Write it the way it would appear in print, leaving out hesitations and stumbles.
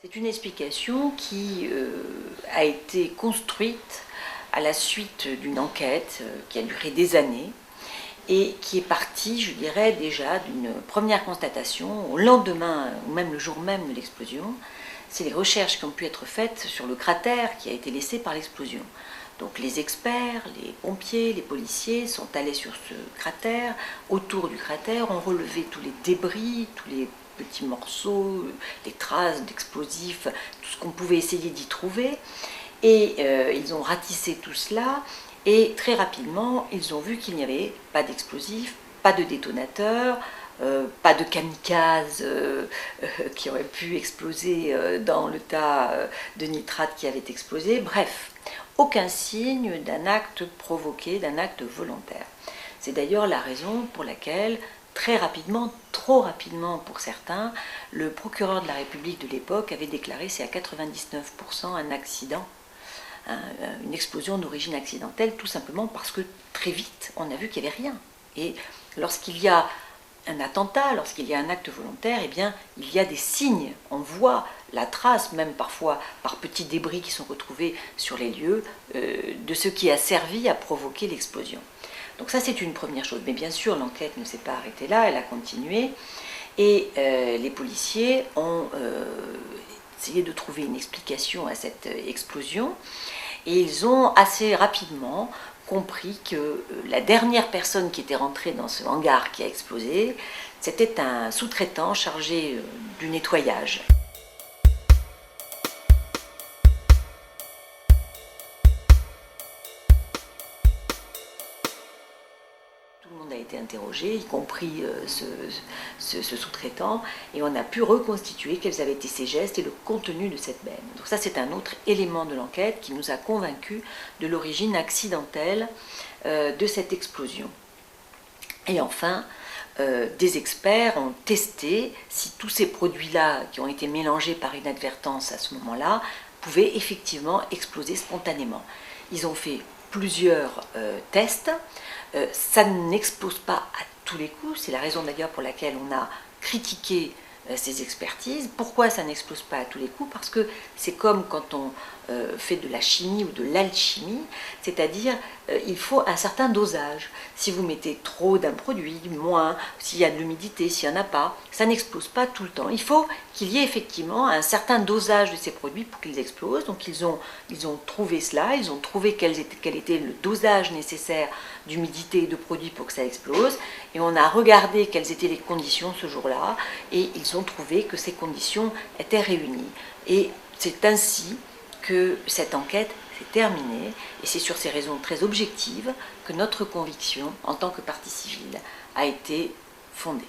C'est une explication qui a été construite à la suite d'une enquête qui a duré des années et qui est partie, je dirais, déjà d'une première constatation au lendemain ou même le jour même de l'explosion. C'est les recherches qui ont pu être faites sur le cratère qui a été laissé par l'explosion. Donc les experts, les pompiers, les policiers sont allés sur ce cratère, autour du cratère, ont relevé tous les débris, tous les petits morceaux, les traces d'explosifs, tout ce qu'on pouvait essayer d'y trouver. Et ils ont ratissé tout cela et très rapidement, ils ont vu qu'il n'y avait pas d'explosifs, pas de détonateurs, pas de kamikazes qui auraient pu exploser dans le tas de nitrate qui avait explosé. Bref, aucun signe d'un acte provoqué, d'un acte volontaire. C'est d'ailleurs la raison pour laquelle, très rapidement, trop rapidement pour certains, le procureur de la République de l'époque avait déclaré c'est à 99% un accident, une explosion d'origine accidentelle, tout simplement parce que très vite on a vu qu'il n'y avait rien. Et lorsqu'il y a un attentat, lorsqu'il y a un acte volontaire, eh bien, il y a des signes. On voit la trace, même parfois par petits débris qui sont retrouvés sur les lieux, de ce qui a servi à provoquer l'explosion. Donc ça, c'est une première chose. Mais bien sûr, l'enquête ne s'est pas arrêtée là, elle a continué. Et les policiers ont essayé de trouver une explication à cette explosion. Et ils ont assez rapidement compris que la dernière personne qui était rentrée dans ce hangar qui a explosé, c'était un sous-traitant chargé du nettoyage. Tout le monde a été interrogé, y compris ce sous-traitant, et on a pu reconstituer quels avaient été ses gestes et le contenu de cette benne. Donc ça, c'est un autre élément de l'enquête qui nous a convaincus de l'origine accidentelle de cette explosion. Et enfin, des experts ont testé si tous ces produits-là, qui ont été mélangés par inadvertance à ce moment-là, pouvaient effectivement exploser spontanément. Ils ont fait plusieurs tests. Ça n'explose pas à tous les coups, c'est la raison d'ailleurs pour laquelle on a critiqué ces expertises. Pourquoi ça n'explose pas à tous les coups? Parce que c'est comme quand on fait de la chimie ou de l'alchimie, c'est-à-dire il faut un certain dosage. Si vous mettez trop d'un produit, moins, s'il y a de l'humidité, s'il n'y en a pas, ça n'explose pas tout le temps. Il faut qu'il y ait effectivement un certain dosage de ces produits pour qu'ils explosent. Donc ils ont trouvé cela, ils ont trouvé quel était le dosage nécessaire d'humidité et de produits pour que ça explose. Et on a regardé quelles étaient les conditions ce jour-là et ils ont trouvé que ces conditions étaient réunies. Et c'est ainsi que cette enquête s'est terminée, et c'est sur ces raisons très objectives que notre conviction, en tant que partie civile, a été fondée.